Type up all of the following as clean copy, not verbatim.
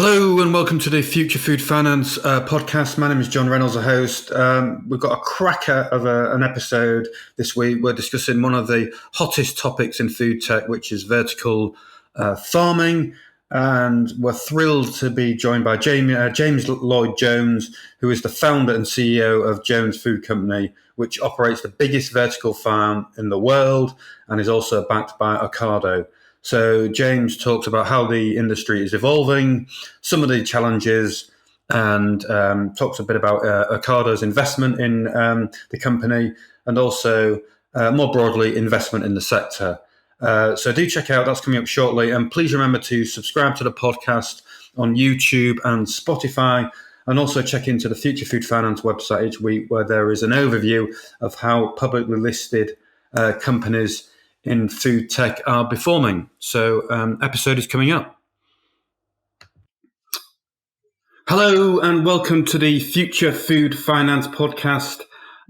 Hello and welcome to the Future Food Finance podcast. My name is John Reynolds, the host. We've got a cracker of an episode this week. We're discussing one of the hottest topics in food tech, which is vertical farming. And we're thrilled to be joined by James Lloyd-Jones, who is the founder and CEO of Jones Food Company, which operates the biggest vertical farm in the world and is also backed by Ocado. So James talks about how the industry is evolving, some of the challenges, and talks a bit about Ocado's investment in the company and also more broadly investment in the sector. So do check out, that's coming up shortly. And please remember to subscribe to the podcast on YouTube and Spotify, and also check into the Future Food Finance website each week, where there is an overview of how publicly listed companies in food tech are performing. So episode is coming up. Hello and welcome to the Future Food Finance podcast.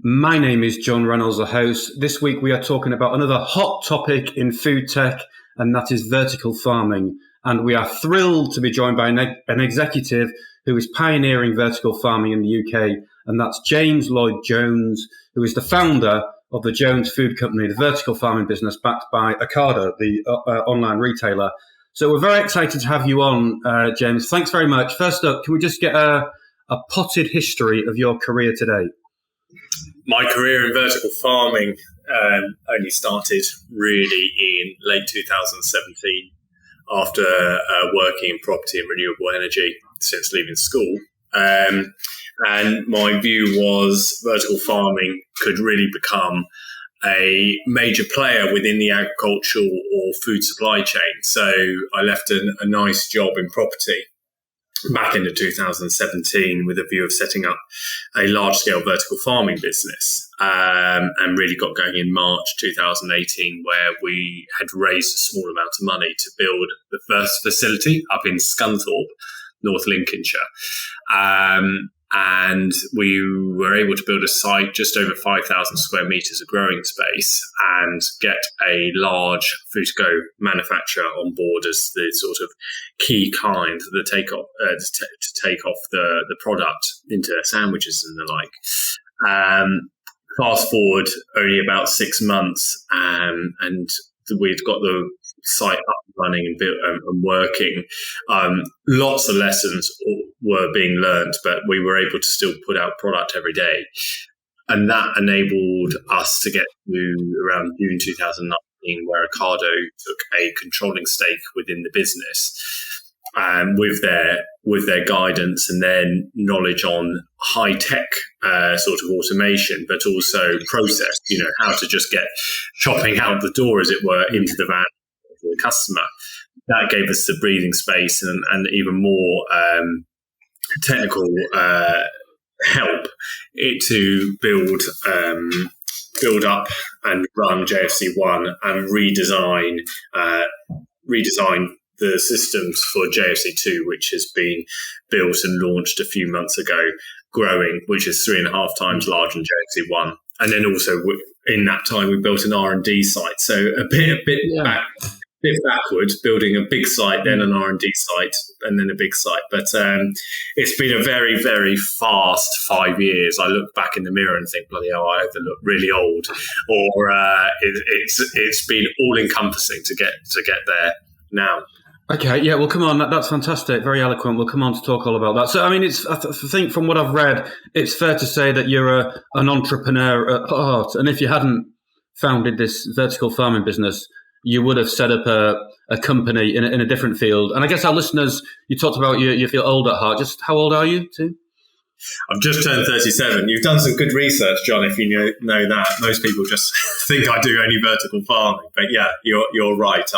My name is John Reynolds, the host. This week we are talking about another hot topic in food tech, and that is vertical farming. And we are thrilled to be joined by an executive who is pioneering vertical farming in the UK, and that's James Lloyd-Jones, who is the founder of the Jones Food Company, the vertical farming business backed by Ocado, the online retailer. So we're very excited to have you on, James. Thanks very much. First up, can we just get a potted history of your career today? My career in vertical farming only started really in late 2017 after working in property and renewable energy since leaving school. And my view was vertical farming could really become a major player within the agricultural or food supply chain. So I left a nice job in property back into 2017 with a view of setting up a large-scale vertical farming business, and really got going in March 2018, where we had raised a small amount of money to build the first facility up in Scunthorpe, North Lincolnshire. And we were able to build a site just over 5,000 square metres of growing space and get a large food-to-go manufacturer on board as the sort of key client to take off the product into sandwiches and the like. Fast forward only about 6 months, and we'd got the site up and running and built and working. Lots of lessons were being learned, but we were able to still put out product every day. And that enabled us to get to around June 2019, where Ocado took a controlling stake within the business. With their guidance and their knowledge on high tech sort of automation, but also process, how to just get shopping out the door, as it were, into the van to the customer. That gave us the breathing space and even more technical help to build up and run JFC1 and redesign the systems for JFC2, which has been built and launched a few months ago, growing, which is 3.5 times larger than JFC1. And then also in that time, we built an R&D site. So a bit backwards, building a big site, then an R&D site, and then a big site. But it's been a very, very fast 5 years. I look back in the mirror and think, bloody hell, I either look really old, or it's been all-encompassing to get there now. Okay, yeah, well, come on, that's fantastic, very eloquent. We'll come on to talk all about that. So, I mean, I think from what I've read, it's fair to say that you're an entrepreneur at heart, and if you hadn't founded this vertical farming business, you would have set up a company in a different field. And I guess our listeners, you talked about you feel old at heart. Just how old are you, too? I've just turned 37. You've done some good research, John, if you know that. Most people just think I do only vertical farming. But yeah, you're right.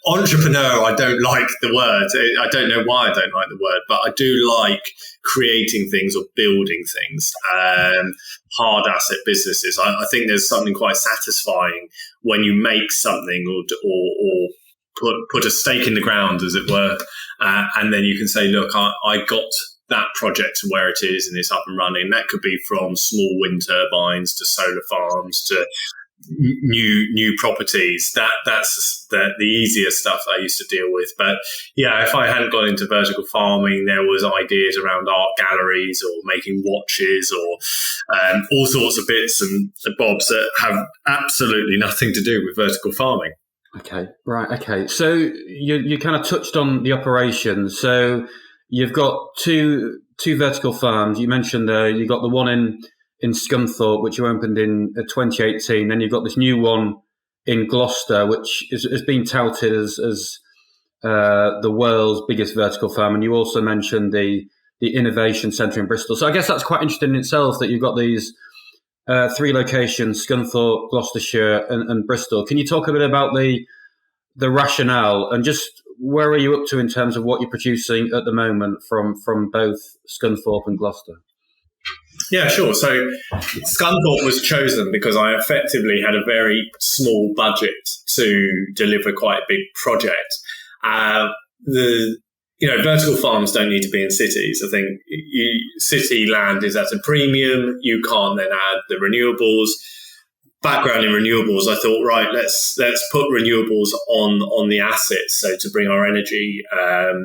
Entrepreneur, I don't like the word. I don't know why I don't like the word, but I do like creating things or building things, hard asset businesses. I think there's something quite satisfying when you make something or put a stake in the ground, as it were, and then you can say, look, I got that project to where it is and it's up and running. That could be from small wind turbines to solar farms to new properties. That's the easier stuff I used to deal with. But yeah, if I hadn't gone into vertical farming, there was ideas around art galleries or making watches or all sorts of bits and bobs that have absolutely nothing to do with vertical farming. Okay, right. Okay, so you kind of touched on the operations. So you've got two vertical farms. You mentioned you got the one in Scunthorpe, which you opened in 2018. Then you've got this new one in Gloucester, which has been touted as the world's biggest vertical farm. And you also mentioned the innovation centre in Bristol. So I guess that's quite interesting in itself that you've got these three locations: Scunthorpe, Gloucestershire, and Bristol. Can you talk a bit about the rationale and just where are you up to in terms of what you're producing at the moment from both Scunthorpe and Gloucester? Yeah, sure. So Scunthorpe was chosen because I effectively had a very small budget to deliver quite a big project. Vertical farms don't need to be in cities. I think city land is at a premium. You can't then add the renewables. Background in renewables, I thought, right, let's put renewables on the assets, so to bring our energy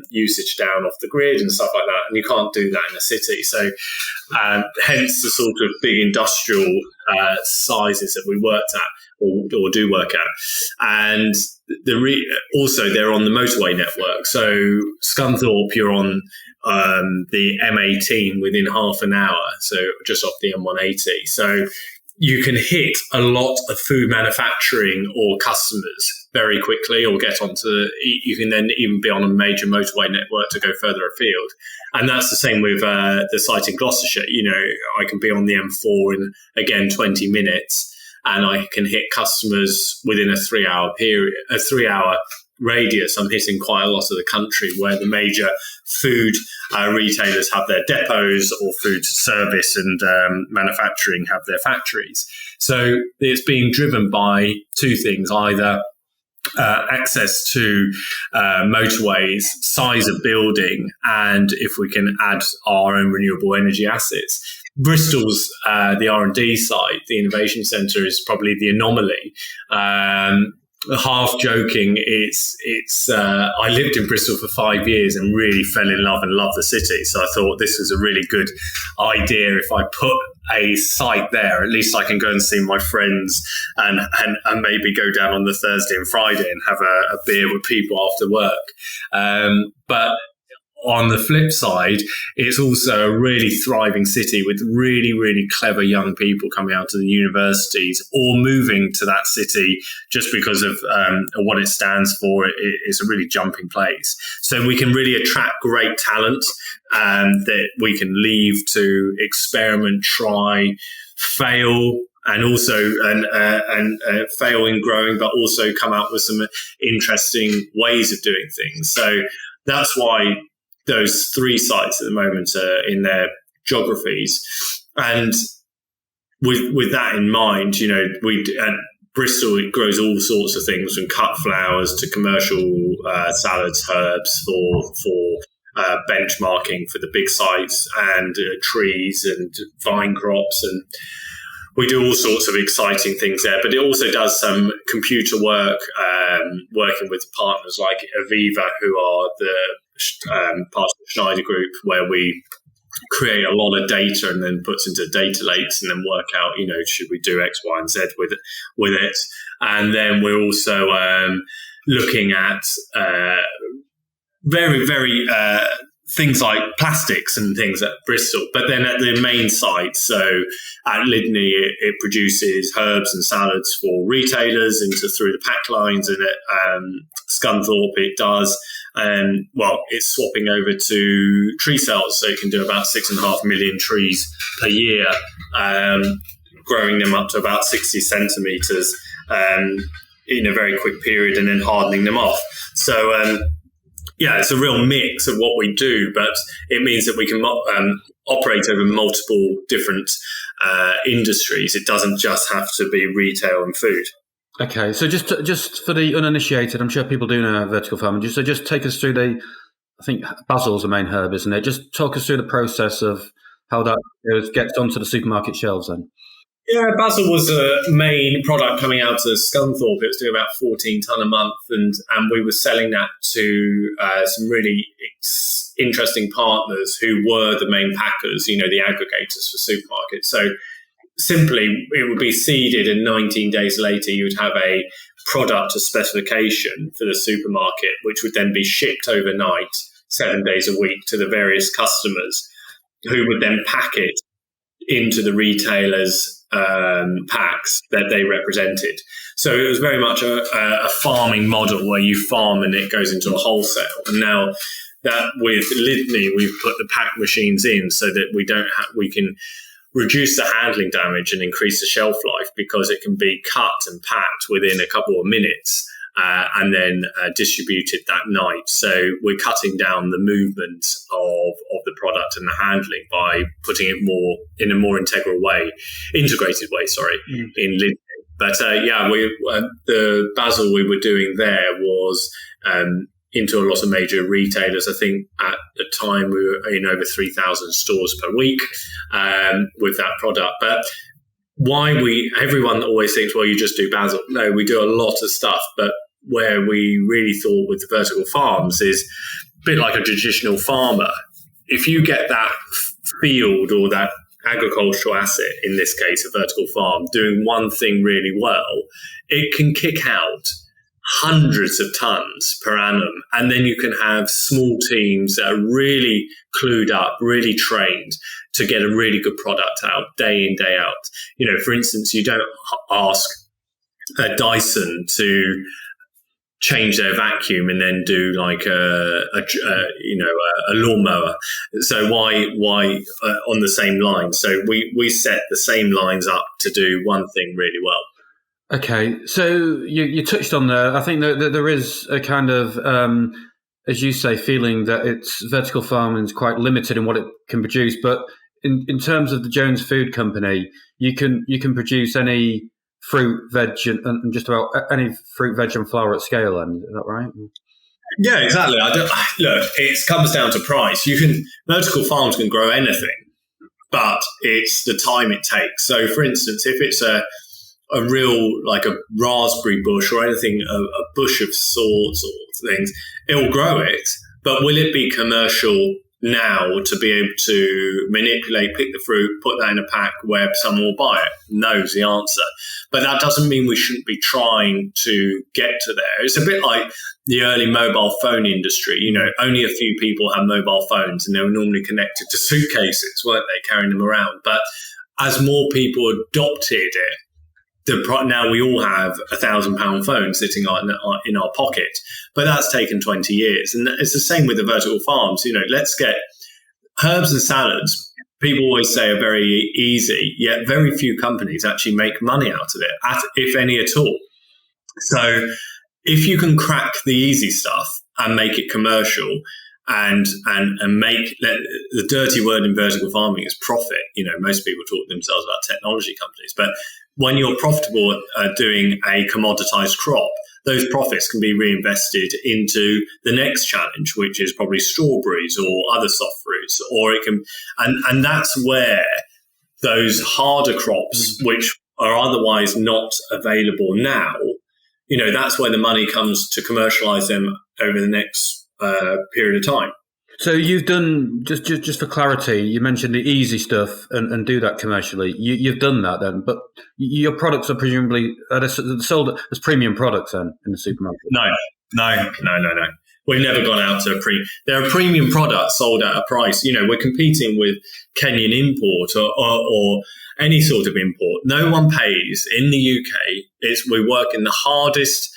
usage down off the grid and stuff like that. And you can't do that in a city. So hence the sort of big industrial sizes that we worked at or do work at. And also they're on the motorway network. So Scunthorpe, you're on the M18 within half an hour, so just off the M180. So you can hit a lot of food manufacturing or customers very quickly, or you can then even be on a major motorway network to go further afield. And that's the same with the site in Gloucestershire. I can be on the M4 in, again, 20 minutes, and I can hit customers within a 3-hour radius. I'm hitting quite a lot of the country where the major food retailers have their depots, or food service and manufacturing have their factories. So it's being driven by two things: either access to motorways, size of building, and if we can add our own renewable energy assets. Bristol's the R&D site, the innovation centre, is probably the anomaly. Half joking, I lived in Bristol for 5 years and really fell in love and loved the city. So I thought this was a really good idea. If I put a site there, at least I can go and see my friends and maybe go down on the Thursday and Friday and have a beer with people after work. But on the flip side, it's also a really thriving city with really, really clever young people coming out of the universities or moving to that city just because of what it stands for. It's a really jumping place. So we can really attract great talent that we can leave to experiment, try, fail, and also fail in growing, but also come out with some interesting ways of doing things. So that's why those three sites at the moment are in their geographies. And with that in mind, at Bristol, it grows all sorts of things from cut flowers to commercial salads, herbs for benchmarking for the big sites, and trees and vine crops. And we do all sorts of exciting things there, but it also does some computer work, working with partners like Aviva, who are the part of the Schneider Group, where we create a lot of data and then puts into data lakes and then work out, should we do X, Y, and Z with it. And then we're also looking at very, very things like plastics and things at Bristol. But then at the main site, so at Lydney, it produces herbs and salads for retailers through the pack lines, and at Scunthorpe it does. It's swapping over to tree cells, so you can do about 6.5 million trees per year, growing them up to about 60 centimetres in a very quick period, and then hardening them off. So it's a real mix of what we do, but it means that we can operate over multiple different industries. It doesn't just have to be retail and food. Okay, so just for the uninitiated, I'm sure people do know vertical farming. Just take us through I think basil's the main herb, isn't it? Just talk us through the process of how that gets onto the supermarket shelves then. Yeah, Basil was a main product coming out of Scunthorpe. It was doing about 14 tonne a month, and we were selling that to some really interesting partners who were the main packers, the aggregators for supermarkets. So simply, it would be seeded, and 19 days later, you would have a product to specification for the supermarket, which would then be shipped overnight, 7 days a week, to the various customers, who would then pack it into the retailers' packs that they represented. So it was very much a farming model where you farm and it goes into a wholesale. And now that with Lidney, we've put the pack machines in so that we can reduce the handling damage and increase the shelf life, because it can be cut and packed within a couple of minutes and then distributed that night. So we're cutting down the movement of the product and the handling by putting it more in a more integrated way, in Lidney. But the Basil we were doing there was into a lot of major retailers. I think at the time we were in over 3,000 stores per week with that product. But everyone always thinks, well, you just do Basil. No, we do a lot of stuff. But where we really thought with the vertical farms is a bit like a traditional farmer. If you get that field or that agricultural asset, in this case, a vertical farm, doing one thing really well, it can kick out hundreds of tons per annum. And then you can have small teams that are really clued up, really trained to get a really good product out day in, day out. For instance, you don't ask a Dyson to change their vacuum and then do like a lawnmower. So why on the same line? So we set the same lines up to do one thing really well. Okay, so you touched on there. I think that there is a kind of, as you say, feeling that it's vertical farming is quite limited in what it can produce. But in terms of the Jones Food Company, you can produce any fruit, veg, and just about any fruit, veg, and flour at scale. Then is that right? Yeah, exactly. Look, it comes down to price. Vertical farms can grow anything, but it's the time it takes. So, for instance, if it's a real, like a raspberry bush or anything, a bush of sorts or things, it will grow it. But will it be commercial now to be able to manipulate, pick the fruit, put that in a pack where someone will buy it? No is the answer. But that doesn't mean we shouldn't be trying to get to there. It's a bit like the early mobile phone industry. Only a few people had mobile phones, and they were normally connected to suitcases, weren't they, carrying them around? But as more people adopted it, now we all have £1,000 phone sitting in our pocket, but that's taken 20 years. And it's the same with the vertical farms. Let's get herbs and salads. People always say are very easy, yet very few companies actually make money out of it, if any at all. So if you can crack the easy stuff and make it commercial and make the dirty word in vertical farming is profit. Most people talk to themselves about technology companies, but when you're profitable at doing a commoditized crop, those profits can be reinvested into the next challenge, which is probably strawberries or other soft fruits, or it can, and that's where those harder crops, which are otherwise not available now, that's where the money comes to commercialize them over the next period of time. So you've done, just for clarity, you mentioned the easy stuff and do that commercially. You've done that then, but your products are presumably sold as premium products then in the supermarket? No. We've never gone out to there are premium products sold at a price. We're competing with Kenyan import or any sort of import. No one pays in the UK. We work in the hardest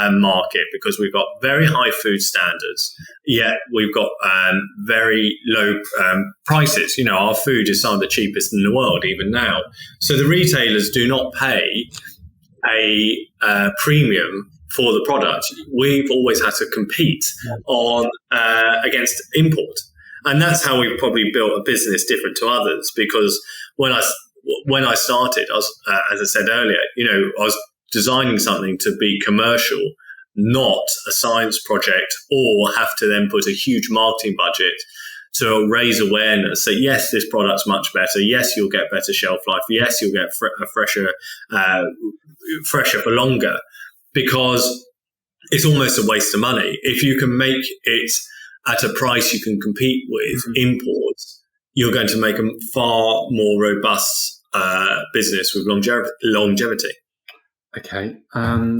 market because we've got very high food standards, yet we've got very low prices. Our food is some of the cheapest in the world even now. So the retailers do not pay a premium for the product. We've always had to compete on against import. And that's how we've probably built a business different to others, because when I started, I was, as I said earlier, I was designing something to be commercial, not a science project, or have to then put a huge marketing budget to raise awareness. So yes, this product's much better. Yes, you'll get better shelf life. Yes, you'll get fresher for longer, because it's almost a waste of money. If you can make it at a price you can compete with imports, you're going to make a far more robust business with longevity. Okay.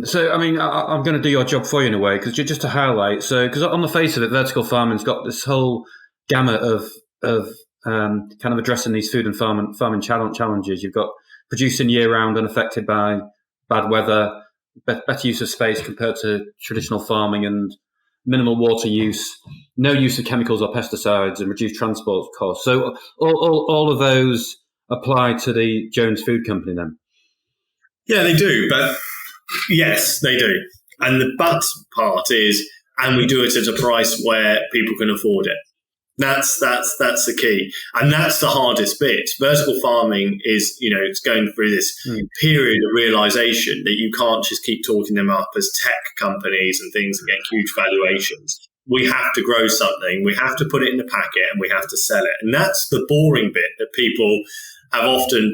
So, I mean, I'm going to do your job for you in a way, because just to highlight, because on the face of it, vertical farming's got this whole gamut of kind of addressing these food and farming challenges. You've got producing year-round, unaffected by bad weather, better use of space compared to traditional farming, and minimal water use, no use of chemicals or pesticides, and reduced transport costs. So all of those apply to the Jones Food Company then? Yeah, they do. But yes, they do. And the but part is, and we do it at a price where people can afford it. That's the key. And that's the hardest bit. Vertical farming is, it's going through this period of realization that you can't just keep talking them up as tech companies and things and get huge valuations. We have to grow something. We have to put it in the packet and we have to sell it. And that's the boring bit that people have often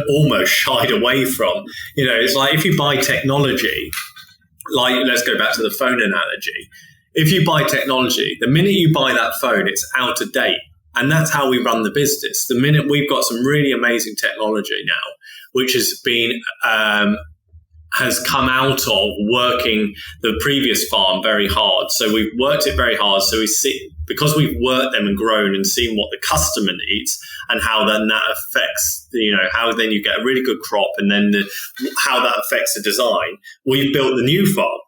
almost shied away from. It's like if you buy technology, like let's go back to the phone analogy. If you buy technology, the minute you buy that phone, it's out of date. And that's how we run the business. The minute we've got some really amazing technology now, which has been has come out of working the previous farm very hard. So we've worked it very hard. So we see, because we've worked them and grown and seen what the customer needs and how then that affects, how then you get a really good crop, and then how that affects the design. We've built the new farm.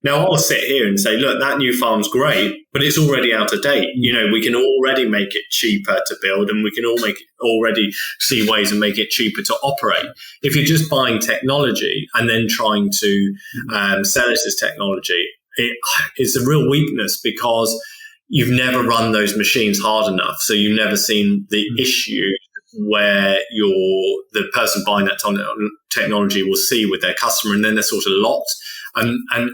Now, I'll sit here and say, look, that new farm's great, but it's already out of date. We can already make it cheaper to build, and we can already see ways of making it cheaper to operate. If you're just buying technology and then trying to sell it as technology, it's a real weakness, because you've never run those machines hard enough. So you've never seen the issue where the person buying that technology will see with their customer, and then they're sort of locked. And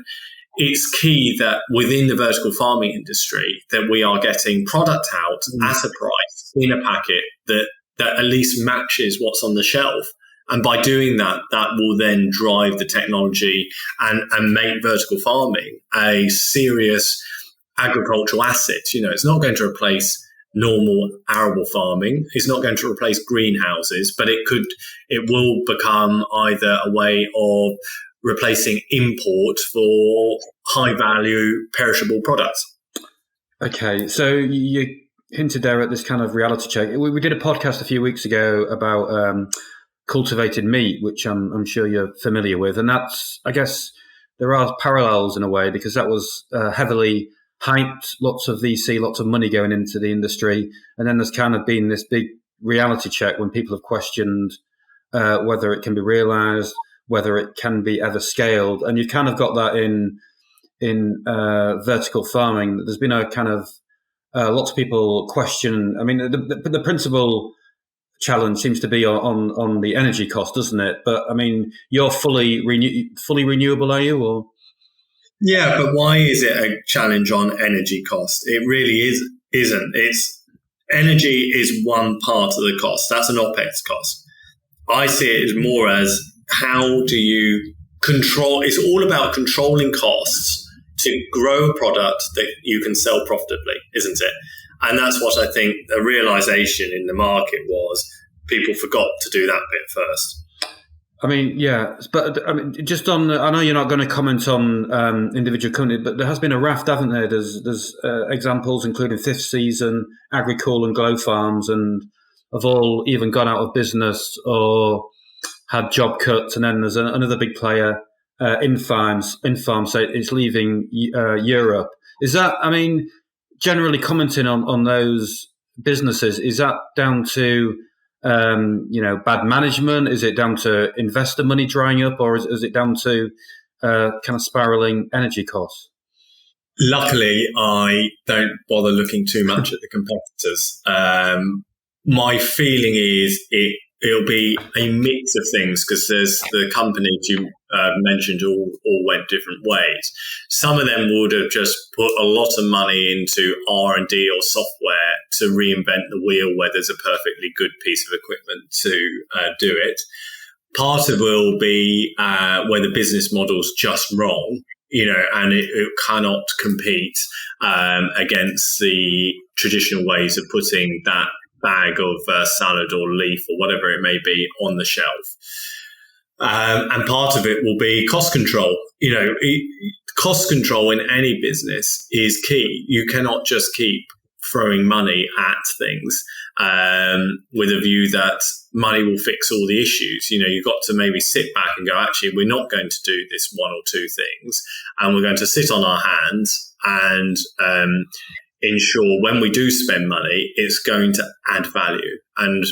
it's key that within the vertical farming industry that we are getting product out at a price in a packet that at least matches what's on the shelf. And by doing that, that will then drive the technology and make vertical farming a serious agricultural asset. It's not going to replace normal arable farming. It's not going to replace greenhouses, but it will become either a way of replacing import for high-value perishable products. Okay, so you hinted there at this kind of reality check. We did a podcast a few weeks ago about cultivated meat, which I'm sure you're familiar with, and that's, I guess, there are parallels in a way, because that was heavily hyped, lots of VC, lots of money going into the industry, and then there's kind of been this big reality check when people have questioned whether it can be realised, whether it can be ever scaled. And you've kind of got that in vertical farming. There's been a kind of lots of people question. I mean, the principal challenge seems to be on the energy cost, doesn't it? But I mean, you're fully renewable, are you? Or yeah, but why is it a challenge on energy cost? It really isn't. Energy is one part of the cost. That's an OPEX cost. I see it as more as, how do you control? It's all about controlling costs to grow a product that you can sell profitably, isn't it? And that's what I think the realization in the market was. People forgot to do that bit first. I mean, yeah, but I mean, just on. I know you're not going to comment on individual companies, but there has been a raft, haven't there? There's examples, including Fifth Season, Agricool, and Glow Farms, and have all even gone out of business or had job cuts. And then there's another big player, Infarm, so it's leaving Europe. Is that, I mean, generally commenting on those businesses, is that down to bad management? Is it down to investor money drying up, or is it down to kind of spiraling energy costs? Luckily, I don't bother looking too much at the competitors. My feeling is it'll be a mix of things, because there's the companies you mentioned all went different ways. Some of them would have just put a lot of money into R&D or software to reinvent the wheel where there's a perfectly good piece of equipment to do it. Part of it will be where the business model's just wrong, and it cannot compete against the traditional ways of putting that bag of salad or leaf or whatever it may be on the shelf. And part of it will be cost control. Cost control in any business is key. You cannot just keep throwing money at things with a view that money will fix all the issues. You've got to maybe sit back and go, actually, we're not going to do this one or two things, and we're going to sit on our hands and ensure when we do spend money, it's going to add value. And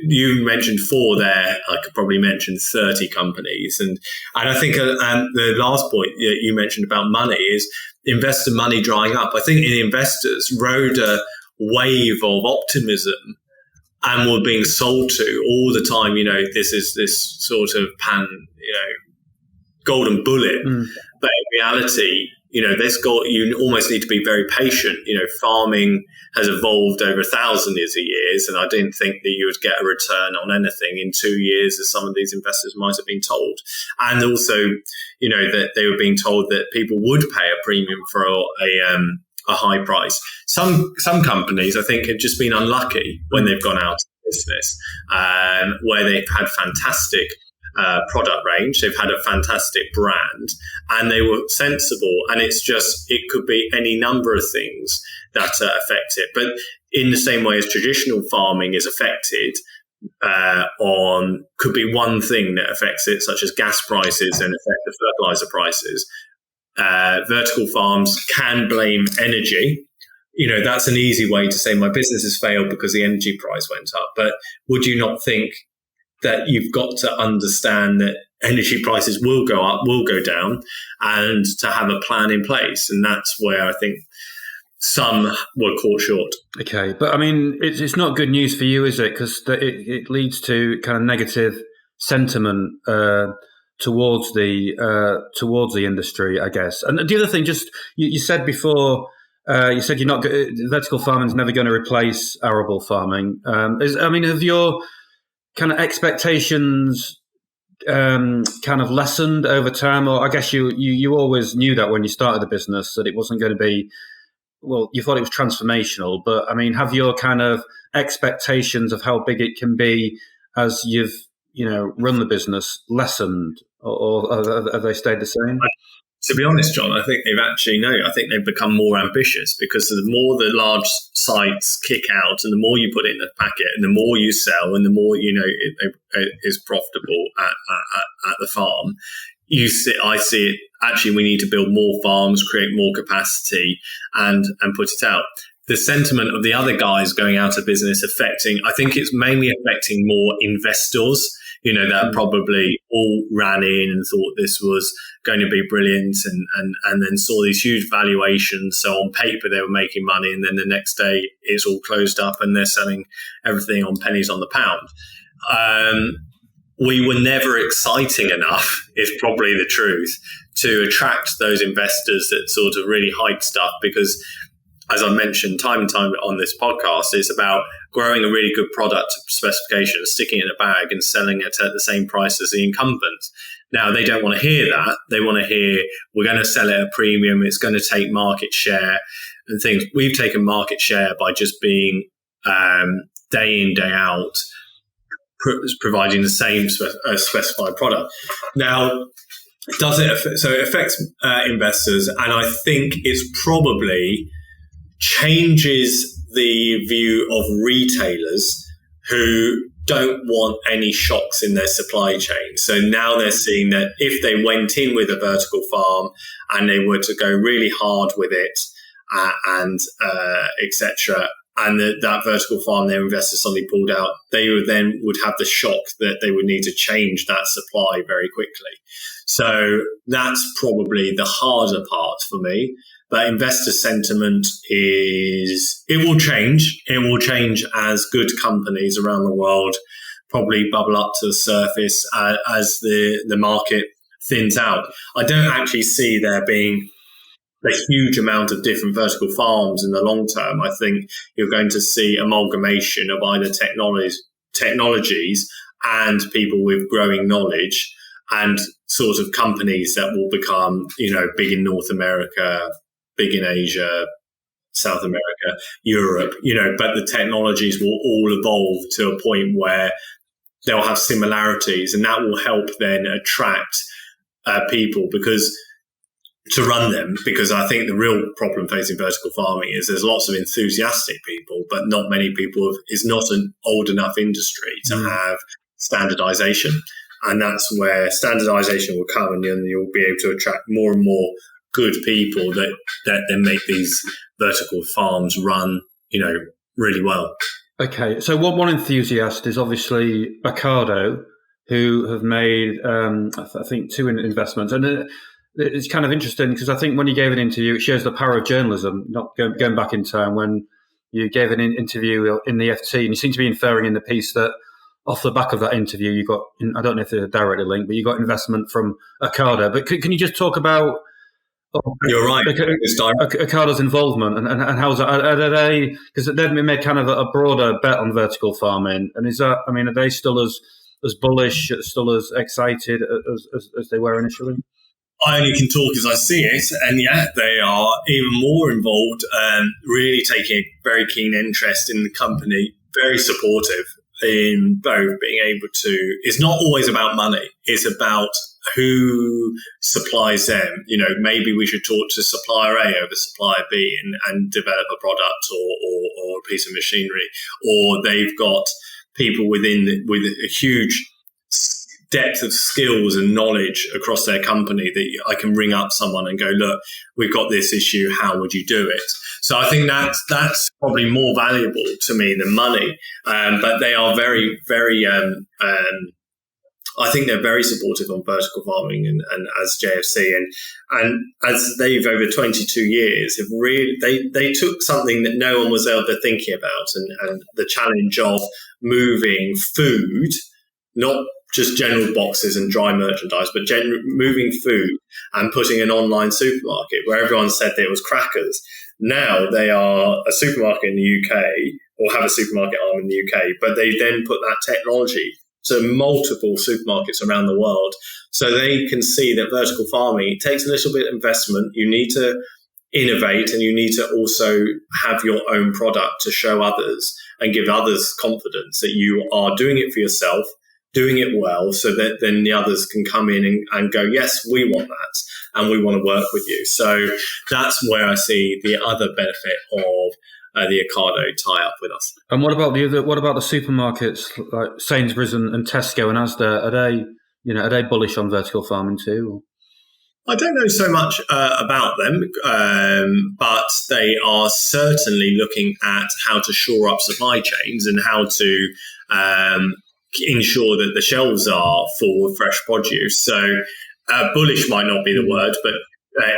you mentioned 4 there. I could probably mention 30 companies. And I think the last point you mentioned about money is investor money drying up. I think investors rode a wave of optimism and were being sold to all the time. This is this sort of golden bullet. But in reality, you almost need to be very patient. Farming has evolved over 1,000 years, and I didn't think that you would get a return on anything in 2 years, as some of these investors might have been told. And also, that they were being told that people would pay a premium for a high price. Some companies, I think, have just been unlucky when they've gone out of business, where they've had fantastic product range, they've had a fantastic brand, and they were sensible. And it could be any number of things that affect it. But in the same way as traditional farming is affected, could be one thing that affects it, such as gas prices and affect the fertilizer prices. Vertical farms can blame energy. That's an easy way to say my business has failed because the energy price went up. But would you not think that you've got to understand that energy prices will go up, will go down, and to have a plan in place? And that's where I think some were caught short. Okay, but I mean, it's not good news for you, is it? Because it leads to kind of negative sentiment towards the industry, I guess. And the other thing, just you said before, you said vertical farming is never going to replace arable farming. Have your kind of expectations kind of lessened over time? Or I guess you always knew that when you started the business that it wasn't going to be, well, you thought it was transformational, but I mean, have your kind of expectations of how big it can be as you've, run the business lessened, or have they stayed the same? To be honest, John, I think I think they've become more ambitious, because the more the large sites kick out and the more you put it in the packet and the more you sell and the more, it is profitable at the farm. I see it. Actually, we need to build more farms, create more capacity, and put it out. The sentiment of the other guys going out of business I think it's mainly affecting more investors, that probably all ran in and thought this was going to be brilliant and then saw these huge valuations. So on paper, they were making money, and then the next day it's all closed up and they're selling everything on pennies on the pound. We were never exciting enough, is probably the truth, to attract those investors that sort of really hype stuff, because as I mentioned time and time on this podcast, it's about growing a really good product specification, sticking it in a bag and selling it at the same price as the incumbent. Now, they don't want to hear that. They want to hear, we're going to sell it at a premium, it's going to take market share and things. We've taken market share by just being day in, day out, providing the same specified product. Now, it affects investors, and I think it's probably changes the view of retailers who don't want any shocks in their supply chain. So now they're seeing that if they went in with a vertical farm and they were to go really hard with it and etc., and that vertical farm their investors suddenly pulled out, they would have the shock that they would need to change that supply very quickly. So that's probably the harder part for me. But investor sentiment it will change. It will change as good companies around the world probably bubble up to the surface as the market thins out. I don't actually see there being a huge amount of different vertical farms in the long term. I think you're going to see amalgamation of either technologies and people with growing knowledge, and sort of companies that will become, big in North America, big in Asia, South America, Europe, but the technologies will all evolve to a point where they'll have similarities, and that will help then attract people to run them. Because I think the real problem facing vertical farming is there's lots of enthusiastic people, but not many people. It's not an old enough industry to have standardization. And that's where standardization will come, and then you'll be able to attract more and more good people that then make these vertical farms run, really well. Okay, so one enthusiast is obviously Ocado, who have made, I think, 2 investments. And it's kind of interesting because I think when you gave an interview, it shows the power of journalism, not going back in time, when you gave an interview in the FT, and you seem to be inferring in the piece that off the back of that interview, you got, I don't know if they're directly linked, but you got investment from Ocado. But can you just talk about... You're right. Ocado's involvement and how's that? Are they, because they've made kind of a broader bet on vertical farming, and is that, are they still as bullish, still as excited as they were initially? I only can talk as I see it, and they are even more involved, really taking a very keen interest in the company, very supportive in both being able to. It's not always about money; it's about who supplies them. Maybe we should talk to supplier A over supplier B and develop a product or a piece of machinery, or they've got people with a huge depth of skills and knowledge across their company that I can ring up someone and go, look, we've got this issue, how would you do it? So I think that's probably more valuable to me than money. But they are very, very, I think they're very supportive on vertical farming and as JFC, and as they've over 22 years have really, they took something that no one was ever thinking about, and the challenge of moving food, not just general boxes and dry merchandise, but moving food and putting an online supermarket where everyone said that it was crackers. Now they are a supermarket in the UK, or have a supermarket arm in the UK, but they then put that technology to multiple supermarkets around the world. So they can see that vertical farming, it takes a little bit of investment. You need to innovate, and you need to also have your own product to show others and give others confidence that you are doing it for yourself, doing it well, so that then the others can come in and go, yes, we want that and we want to work with you. So that's where I see the other benefit of the Ocado tie-up with us. And what about the supermarkets like Sainsbury's and Tesco and Asda? Are they bullish on vertical farming too? I don't know so much about them, but they are certainly looking at how to shore up supply chains and how to ensure that the shelves are full of fresh produce. So bullish might not be the word, but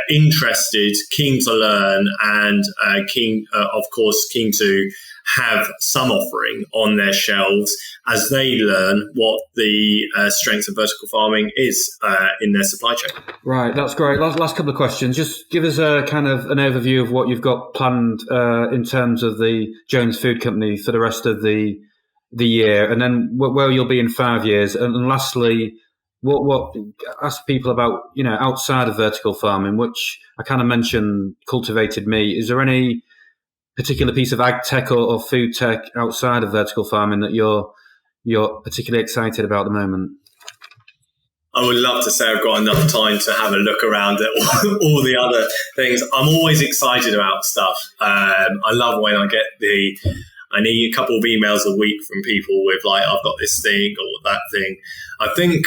interested, keen to learn, and keen to have some offering on their shelves as they learn what the strength of vertical farming is in their supply chain. Right, that's great. Last couple of questions. Just give us a kind of an overview of what you've got planned in terms of the Jones Food Company for the rest of the year, and then where you'll be in 5 years. And lastly, what ask people about, outside of vertical farming, which I kind of mentioned cultivated meat. Is there any particular piece of ag tech or food tech outside of vertical farming that you're particularly excited about at the moment? I would love to say I've got enough time to have a look around at all the other things. I'm always excited about stuff. I love when I get I need a couple of emails a week from people with like, I've got this thing or that thing. I think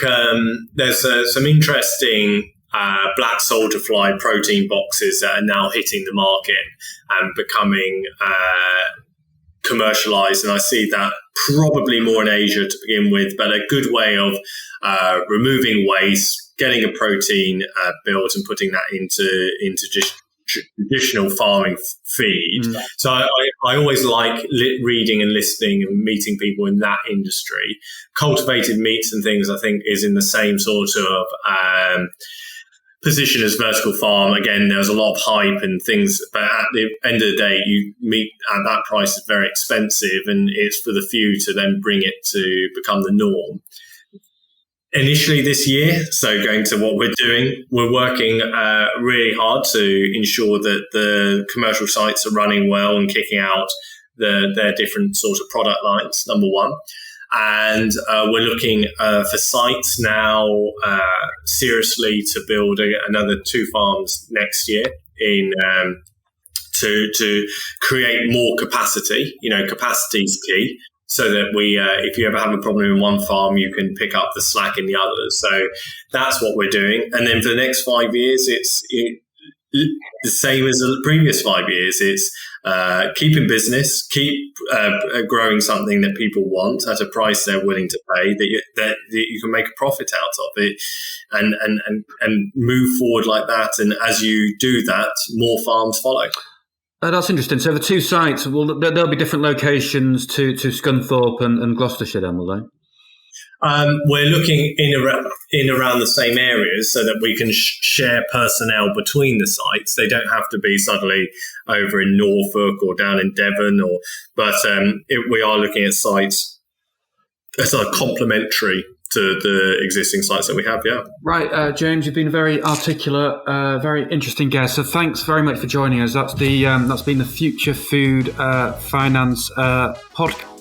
there's some interesting black soldier fly protein boxes that are now hitting the market and becoming commercialized. And I see that probably more in Asia to begin with, but a good way of removing waste, getting a protein built and putting that into just traditional farming feed. So I always like reading and listening and meeting people in that industry. Cultivated meats and things, I think, is in the same sort of position as vertical farm. Again, there's a lot of hype and things, but at the end of the day, meat at that price is very expensive, and it's for the few to then bring it to become the norm. Initially this year, so going to what we're doing, we're working really hard to ensure that the commercial sites are running well and kicking out their different sort of product lines, number one. And we're looking for sites now seriously to build another 2 farms next year to create more capacity. Capacity is key. So that if you ever have a problem in one farm, you can pick up the slack in the others. So that's what we're doing. And then for the next 5 years, it's the same as the previous 5 years. It's keep in business, keep growing something that people want at a price they're willing to pay, that you can make a profit out of it, and move forward like that. And as you do that, more farms follow. That's interesting. So the 2 sites, there'll be different locations to Scunthorpe and Gloucestershire then, will they? We're looking in around the same areas so that we can share personnel between the sites. They don't have to be suddenly over in Norfolk or down in Devon, but we are looking at sites that are complementary to the existing sites that we have, yeah. Right, James, you've been a very articulate, very interesting guest. So thanks very much for joining us. That's been the Future Food Finance podcast.